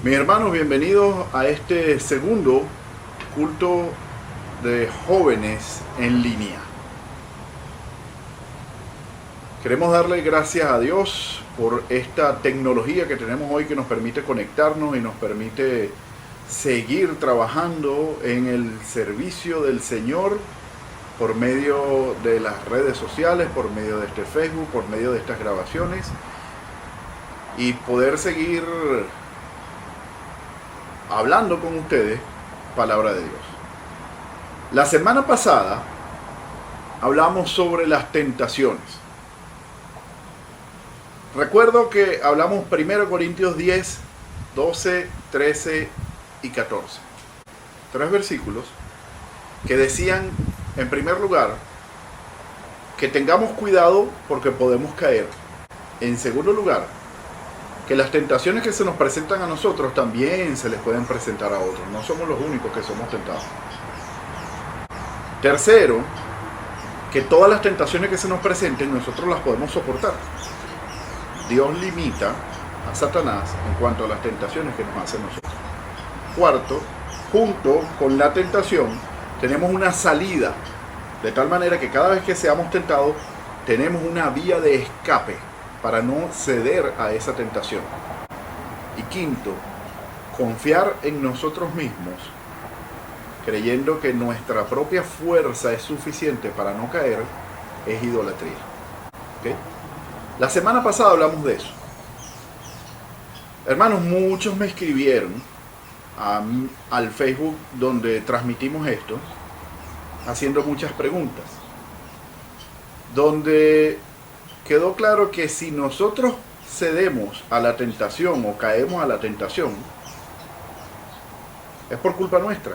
Mis hermanos, bienvenidos a este segundo culto de jóvenes en línea. Queremos darle gracias a Dios por esta tecnología que tenemos hoy que nos permite conectarnos y nos permite seguir trabajando en el servicio del Señor por medio de las redes sociales, por medio de este Facebook, por medio de estas grabaciones y poder seguir hablando con ustedes palabra de Dios. La semana pasada hablamos sobre las tentaciones. Recuerdo que hablamos 1 Corintios 10, 12, 13 y 14. 3 versículos que decían, en primer lugar, que tengamos cuidado porque podemos caer. En segundo lugar, que las tentaciones que se nos presentan a nosotros también se les pueden presentar a otros. No somos los únicos que somos tentados. Tercero, que todas las tentaciones que se nos presenten nosotros las podemos soportar. Dios limita a Satanás en cuanto a las tentaciones que nos hacen nosotros. Cuarto, junto con la tentación tenemos una salida, de tal manera que cada vez que seamos tentados tenemos una vía de escape para no ceder a esa tentación. Y quinto, confiar en nosotros mismos, creyendo que nuestra propia fuerza es suficiente para no caer, es idolatría. ¿Okay? La semana pasada hablamos de eso. Hermanos, muchos me escribieron al Facebook donde transmitimos esto, haciendo muchas preguntas, donde quedó claro que si nosotros cedemos a la tentación o caemos a la tentación, es por culpa nuestra.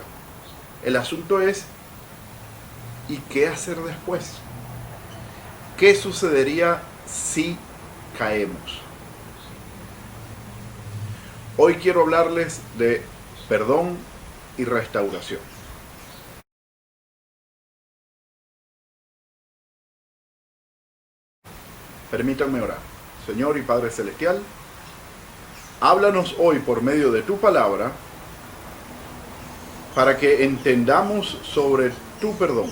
El asunto es, ¿y qué hacer después? ¿Qué sucedería si caemos? Hoy quiero hablarles de perdón y restauración. Permítanme orar. Señor y Padre Celestial, háblanos hoy por medio de tu palabra para que entendamos sobre tu perdón.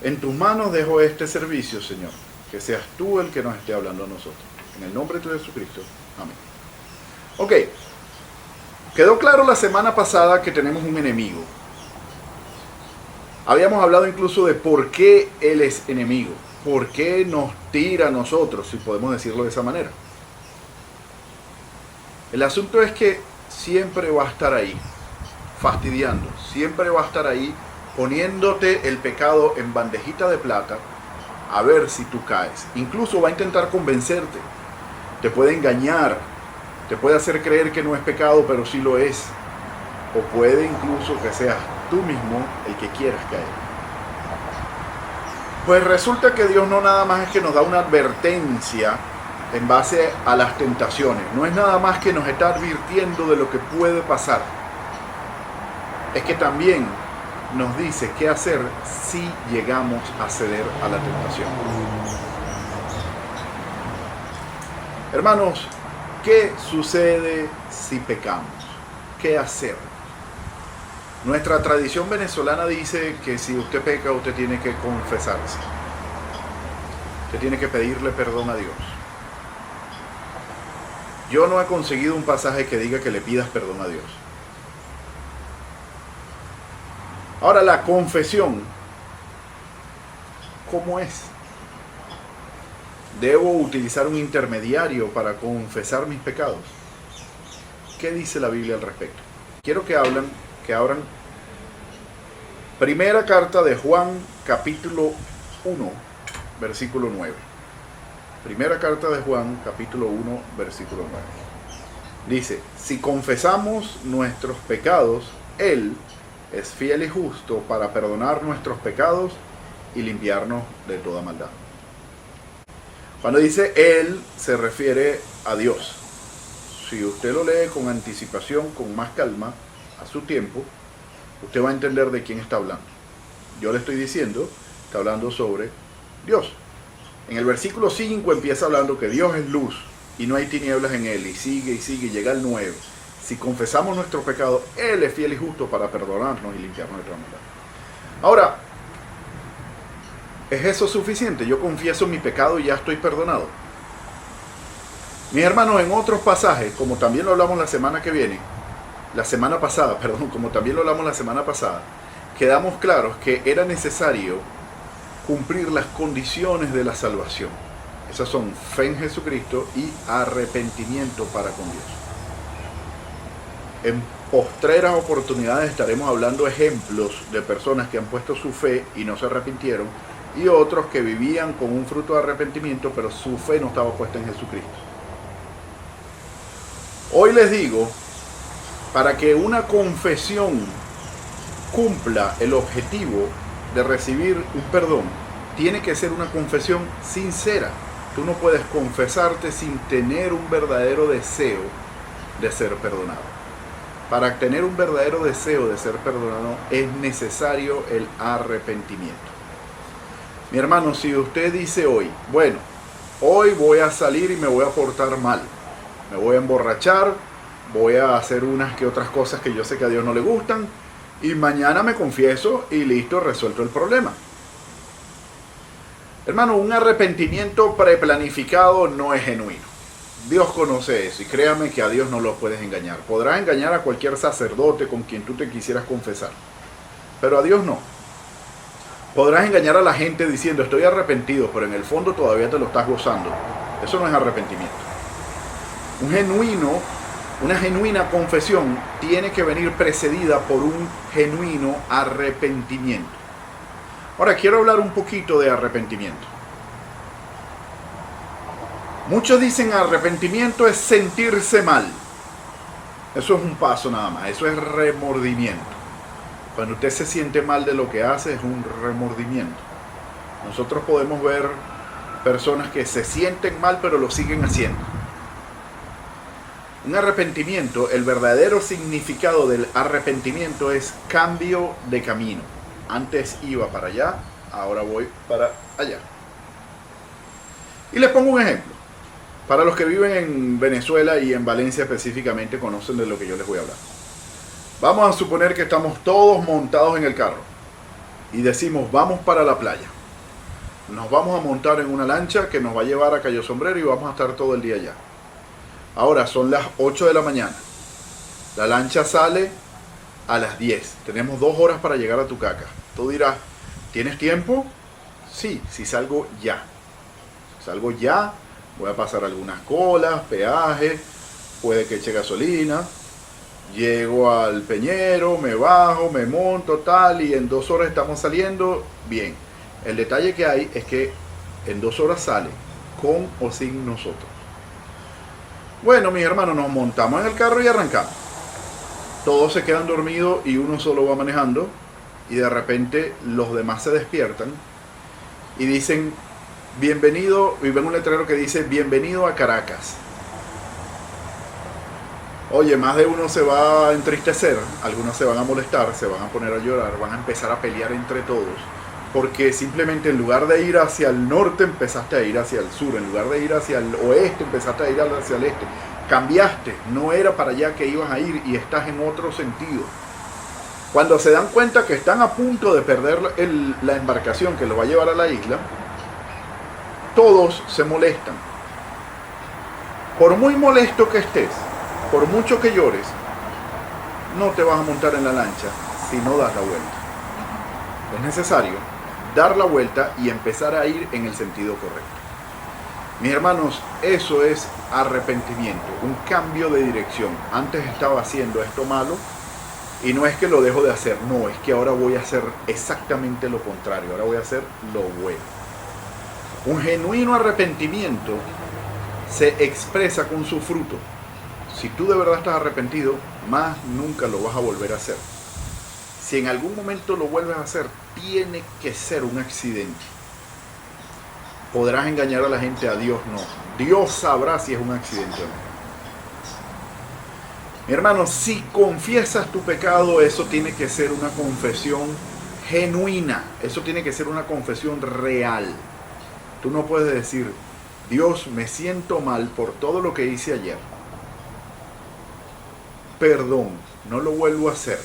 En tus manos dejo este servicio, Señor. Que seas tú el que nos esté hablando a nosotros. En el nombre de Jesucristo. Amén. Ok. Quedó claro la semana pasada que tenemos un enemigo. Habíamos hablado incluso de por qué él es enemigo. ¿Por qué nos tira a nosotros, si podemos decirlo de esa manera? El asunto es que siempre va a estar ahí, fastidiando, siempre va a estar ahí, poniéndote el pecado en bandejita de plata, a ver si tú caes. Incluso va a intentar convencerte, te puede engañar, te puede hacer creer que no es pecado, pero sí lo es. O puede incluso que seas tú mismo el que quieras caer. Pues resulta que Dios no nada más es que nos da una advertencia en base a las tentaciones. No es nada más que nos está advirtiendo de lo que puede pasar. Es que también nos dice qué hacer si llegamos a ceder a la tentación. Hermanos, ¿qué sucede si pecamos? ¿Qué hacer? Nuestra tradición venezolana dice que si usted peca, usted tiene que confesarse. Usted tiene que pedirle perdón a Dios. Yo no he conseguido un pasaje que diga que le pidas perdón a Dios. Ahora, la confesión, ¿cómo es? ¿Debo utilizar un intermediario para confesar mis pecados? ¿Qué dice la Biblia al respecto? Quiero que abran primera carta de Juan, capítulo 1, versículo 9. Primera carta de Juan, capítulo 1, versículo 9. Dice, si confesamos nuestros pecados, Él es fiel y justo para perdonar nuestros pecados y limpiarnos de toda maldad. Cuando dice Él, se refiere a Dios. Si usted lo lee con anticipación, con más calma, a su tiempo, usted va a entender de quién está hablando. Yo le estoy diciendo, está hablando sobre Dios. En el versículo 5 empieza hablando que Dios es luz y no hay tinieblas en él, y sigue, y llega el 9. Si confesamos nuestro pecado, Él es fiel y justo para perdonarnos y limpiarnos de toda maldad. Ahora, ¿es eso suficiente? Yo confieso mi pecado y ya estoy perdonado. Mis hermanos, en otros pasajes, como también lo hablamos la semana pasada, quedamos claros que era necesario cumplir las condiciones de la salvación. Esas son fe en Jesucristo y arrepentimiento para con Dios. En postreras oportunidades estaremos hablando ejemplos de personas que han puesto su fe y no se arrepintieron, y otros que vivían con un fruto de arrepentimiento, pero su fe no estaba puesta en Jesucristo. Hoy les digo, para que una confesión cumpla el objetivo de recibir un perdón, tiene que ser una confesión sincera. Tú no puedes confesarte sin tener un verdadero deseo de ser perdonado. Para tener un verdadero deseo de ser perdonado es necesario el arrepentimiento. Mi hermano, si usted dice hoy, bueno, hoy voy a salir y me voy a portar mal, me voy a emborrachar, voy a hacer unas que otras cosas que yo sé que a Dios no le gustan, y mañana me confieso y listo, resuelto el problema. Hermano, un arrepentimiento preplanificado no es genuino. Dios conoce eso y créame que a Dios no lo puedes engañar. Podrás engañar a cualquier sacerdote con quien tú te quisieras confesar, pero a Dios no. Podrás engañar a la gente diciendo estoy arrepentido, pero en el fondo todavía te lo estás gozando. Eso no es arrepentimiento. Una genuina confesión tiene que venir precedida por un genuino arrepentimiento. Ahora quiero hablar un poquito de arrepentimiento. Muchos dicen arrepentimiento es sentirse mal. Eso es un paso nada más, eso es remordimiento. Cuando usted se siente mal de lo que hace es un remordimiento. Nosotros podemos ver personas que se sienten mal pero lo siguen haciendo. Un arrepentimiento, el verdadero significado del arrepentimiento es cambio de camino. Antes iba para allá, ahora voy para allá. Y les pongo un ejemplo. Para los que viven en Venezuela y en Valencia específicamente conocen de lo que yo les voy a hablar. Vamos a suponer que estamos todos montados en el carro y decimos vamos para la playa. Nos vamos a montar en una lancha que nos va a llevar a Cayo Sombrero y vamos a estar todo el día allá. Ahora son las 8 de la mañana. La lancha sale a las 10. Tenemos 2 horas para llegar a Tucaca. Tú dirás, ¿tienes tiempo? Sí, si salgo ya. Salgo ya, voy a pasar algunas colas, peajes, puede que eche gasolina. Llego al Peñero, me bajo, me monto, tal, y en 2 horas estamos saliendo. Bien. El detalle que hay es que en 2 horas sale, con o sin nosotros. Bueno, mis hermanos, nos montamos en el carro y arrancamos. Todos se quedan dormidos y uno solo va manejando y de repente los demás se despiertan y dicen bienvenido, y ven un letrero que dice bienvenido a Caracas. Oye, más de uno se va a entristecer, algunos se van a molestar, se van a poner a llorar, van a empezar a pelear entre todos, porque simplemente en lugar de ir hacia el norte empezaste a ir hacia el sur, en lugar de ir hacia el oeste empezaste a ir hacia el este. Cambiaste, no era para allá que ibas a ir y estás en otro sentido. Cuando se dan cuenta que están a punto de perder la embarcación que los va a llevar a la isla, todos se molestan. Por muy molesto que estés, por mucho que llores, no te vas a montar en la lancha si no das la vuelta. Es necesario dar la vuelta y empezar a ir en el sentido correcto. Mis hermanos, eso es arrepentimiento, un cambio de dirección. Antes estaba haciendo esto malo y no es que lo dejo de hacer, no, es que ahora voy a hacer exactamente lo contrario, ahora voy a hacer lo bueno. Un genuino arrepentimiento se expresa con su fruto. Si tú de verdad estás arrepentido, más nunca lo vas a volver a hacer. Si en algún momento lo vuelves a hacer, tiene que ser un accidente. Podrás engañar a la gente, a Dios no. Dios sabrá si es un accidente o no. Mi hermano, si confiesas tu pecado, eso tiene que ser una confesión genuina. Eso tiene que ser una confesión real. Tú no puedes decir, Dios, me siento mal por todo lo que hice ayer. Perdón, no lo vuelvo a hacer.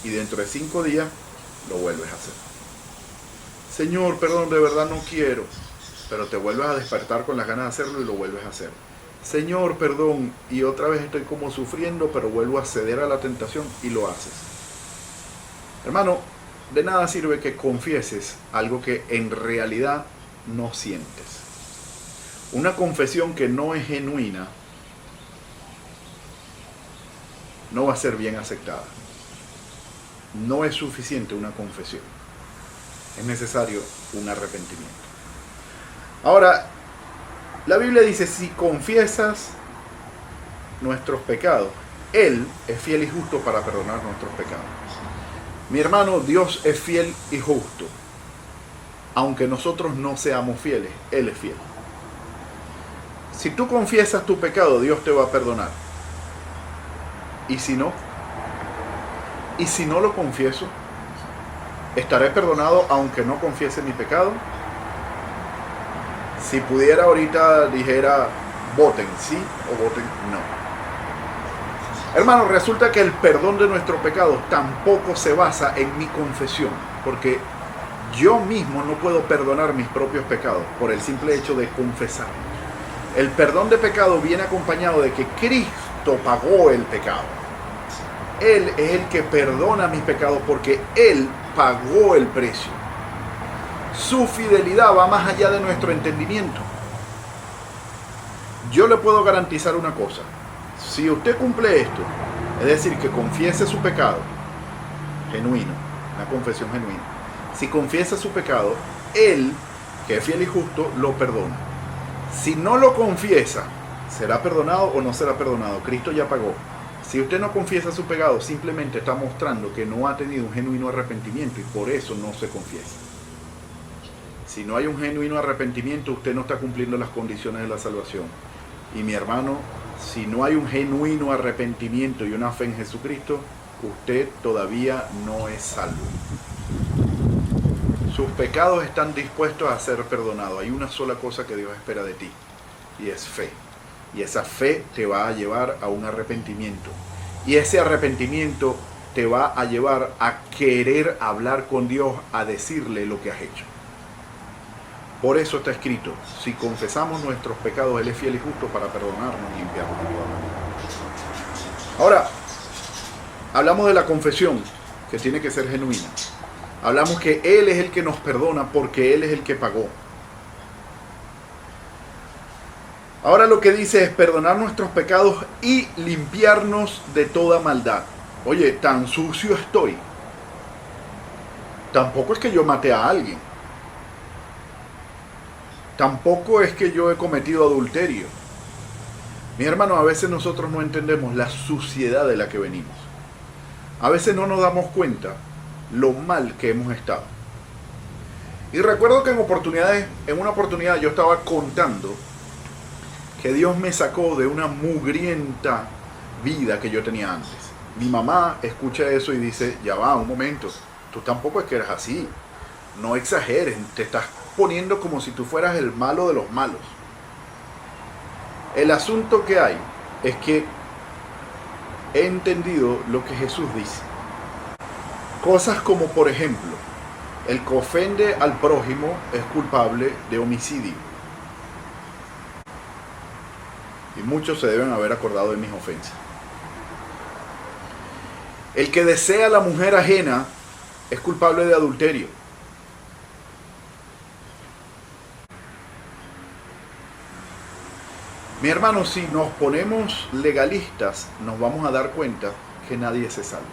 Y dentro de 5 días lo vuelves a hacer. Señor, perdón, de verdad no quiero. Pero te vuelves a despertar con las ganas de hacerlo y lo vuelves a hacer. Señor, perdón, y otra vez estoy como sufriendo, pero vuelvo a ceder a la tentación y lo haces. Hermano, de nada sirve que confieses algo que en realidad no sientes. Una confesión que no es genuina no va a ser bien aceptada. No es suficiente una confesión. Es necesario un arrepentimiento. Ahora, la Biblia dice, si confiesas nuestros pecados, Él es fiel y justo para perdonar nuestros pecados. Mi hermano, Dios es fiel y justo. Aunque nosotros no seamos fieles, Él es fiel. Si tú confiesas tu pecado, Dios te va a perdonar. ¿Y si no? ¿Y si no lo confieso? ¿Estaré perdonado aunque no confiese mi pecado? Si pudiera ahorita dijera, voten sí o voten no. Hermano, resulta que el perdón de nuestros pecados tampoco se basa en mi confesión, porque yo mismo no puedo perdonar mis propios pecados por el simple hecho de confesar. El perdón de pecado viene acompañado de que Cristo pagó el pecado. Él es el que perdona mis pecados porque Él pagó el precio. Su fidelidad va más allá de nuestro entendimiento. Yo le puedo garantizar una cosa. Si usted cumple esto, es decir, que confiese su pecado genuino, una confesión genuina. Si confiesa su pecado, Él, que es fiel y justo, lo perdona. Si no lo confiesa, ¿será perdonado o no será perdonado? Cristo ya pagó. Si usted no confiesa su pecado, simplemente está mostrando que no ha tenido un genuino arrepentimiento y por eso no se confiesa. Si no hay un genuino arrepentimiento, usted no está cumpliendo las condiciones de la salvación. Y mi hermano, si no hay un genuino arrepentimiento y una fe en Jesucristo, usted todavía no es salvo. Sus pecados están dispuestos a ser perdonados. Hay una sola cosa que Dios espera de ti, y es fe. Y esa fe te va a llevar a un arrepentimiento. Y ese arrepentimiento te va a llevar a querer hablar con Dios, a decirle lo que has hecho. Por eso está escrito, si confesamos nuestros pecados, Él es fiel y justo para perdonarnos y limpiarnos. Ahora, hablamos de la confesión, que tiene que ser genuina. Hablamos que Él es el que nos perdona porque Él es el que pagó. Ahora lo que dice es perdonar nuestros pecados y limpiarnos de toda maldad. Oye, tan sucio estoy. Tampoco es que yo maté a alguien. Tampoco es que yo he cometido adulterio. Mi hermano, a veces nosotros no entendemos la suciedad de la que venimos. A veces no nos damos cuenta lo mal que hemos estado. Y recuerdo que en una oportunidad yo estaba contando que Dios me sacó de una mugrienta vida que yo tenía antes. Mi mamá escucha eso y dice, ya va, un momento, tú tampoco es que eres así, no exageres, te estás poniendo como si tú fueras el malo de los malos. El asunto que hay es que he entendido lo que Jesús dice. Cosas como, por ejemplo, el que ofende al prójimo es culpable de homicidio. Y muchos se deben haber acordado de mis ofensas. El que desea a la mujer ajena es culpable de adulterio. Mi hermano, si nos ponemos legalistas, nos vamos a dar cuenta que nadie se salva.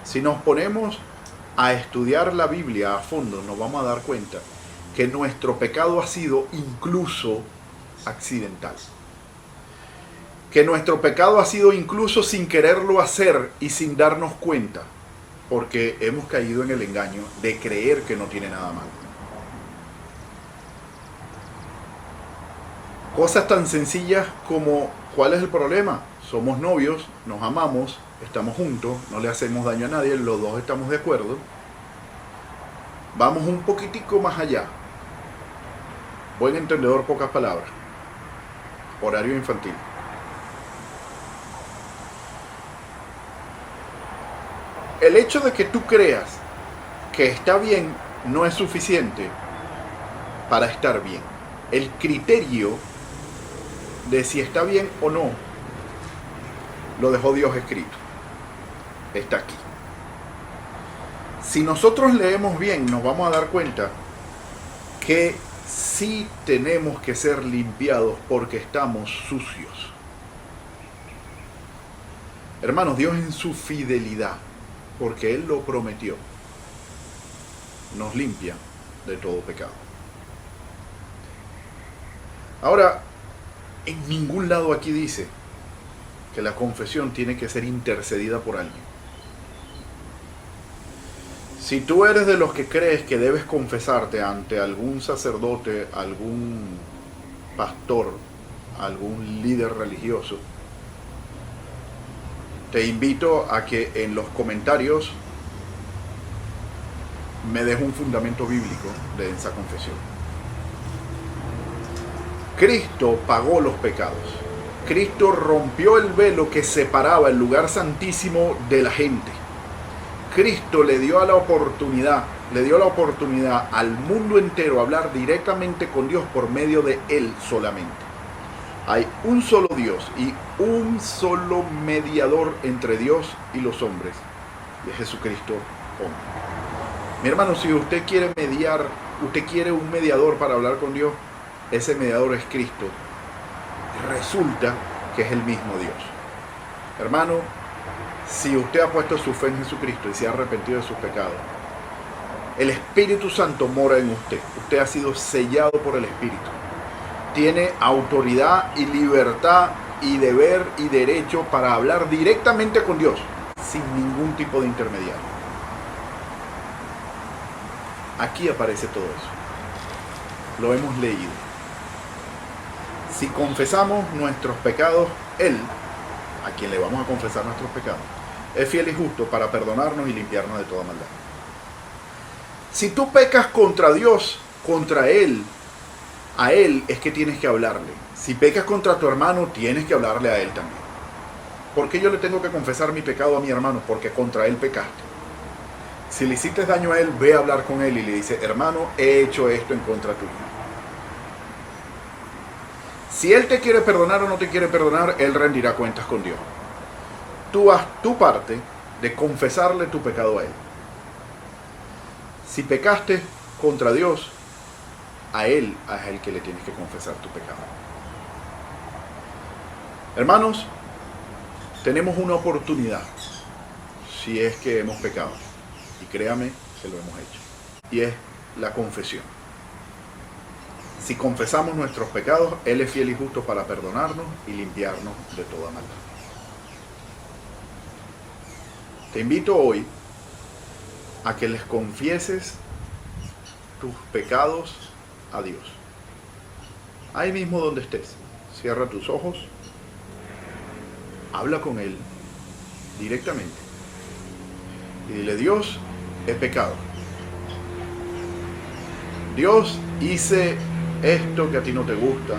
Si nos ponemos a estudiar la Biblia a fondo, nos vamos a dar cuenta que nuestro pecado ha sido incluso accidental. Que nuestro pecado ha sido incluso sin quererlo hacer y sin darnos cuenta, porque hemos caído en el engaño de creer que no tiene nada malo. Cosas tan sencillas como, ¿cuál es el problema? Somos novios, nos amamos, estamos juntos, no le hacemos daño a nadie, los dos estamos de acuerdo. Vamos un poquitico más allá. Buen entendedor, pocas palabras. Horario infantil. El hecho de que tú creas que está bien no es suficiente para estar bien. El criterio de si está bien o no lo dejó Dios escrito. Está aquí. Si nosotros leemos bien, nos vamos a dar cuenta que sí tenemos que ser limpiados porque estamos sucios. Hermanos, Dios en su fidelidad, porque Él lo prometió, nos limpia de todo pecado. Ahora, en ningún lado aquí dice que la confesión tiene que ser intercedida por alguien. Si tú eres de los que crees que debes confesarte ante algún sacerdote, algún pastor, algún líder religioso, te invito a que en los comentarios me des un fundamento bíblico de esa confesión. Cristo pagó los pecados. Cristo rompió el velo que separaba el lugar santísimo de la gente. Cristo le dio la oportunidad al mundo entero a hablar directamente con Dios por medio de Él solamente. Hay un solo Dios y un solo mediador entre Dios y los hombres, y es Jesucristo, hombre. Mi hermano, si usted quiere mediar, usted quiere un mediador para hablar con Dios, ese mediador es Cristo. Resulta que es el mismo Dios. Hermano, si usted ha puesto su fe en Jesucristo y se ha arrepentido de sus pecados, el Espíritu Santo mora en usted. Usted ha sido sellado por el Espíritu. Tiene autoridad y libertad y deber y derecho para hablar directamente con Dios, sin ningún tipo de intermediario. Aquí aparece todo eso. Lo hemos leído. Si confesamos nuestros pecados, Él, a quien le vamos a confesar nuestros pecados, es fiel y justo para perdonarnos y limpiarnos de toda maldad. Si tú pecas contra Dios, contra Él, a Él es que tienes que hablarle. Si pecas contra tu hermano, tienes que hablarle a Él también. ¿Por qué yo le tengo que confesar mi pecado a mi hermano? Porque contra Él pecaste. Si le hiciste daño a Él, ve a hablar con Él y le dice: hermano, he hecho esto en contra tuya. Si Él te quiere perdonar o no te quiere perdonar, Él rendirá cuentas con Dios. Tú haz tu parte de confesarle tu pecado a Él. Si pecaste contra Dios, a Él es el que le tienes que confesar tu pecado. Hermanos, tenemos una oportunidad si es que hemos pecado. Y créame que lo hemos hecho. Y es la confesión. Si confesamos nuestros pecados, Él es fiel y justo para perdonarnos y limpiarnos de toda maldad. Te invito hoy a que les confieses tus pecados a Dios. Ahí mismo donde estés, cierra tus ojos, habla con Él directamente y dile: Dios, he pecado. Dios, hice esto que a ti no te gusta,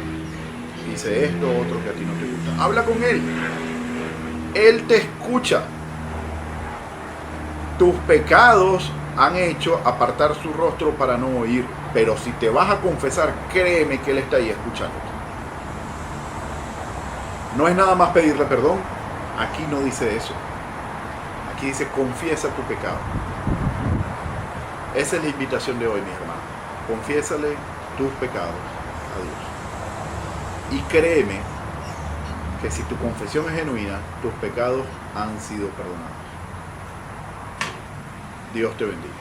hice esto otro que a ti no te gusta. Habla con Él. Él te escucha. Tus pecados han hecho apartar su rostro para no oír, pero si te vas a confesar, créeme que Él está ahí escuchándote. No es nada más pedirle perdón. Aquí no dice eso. Aquí dice: confiesa tu pecado. Esa es la invitación de hoy, mis hermanos. Confiésale tus pecados a Dios. Y créeme que si tu confesión es genuina, tus pecados han sido perdonados. Dios te bendiga.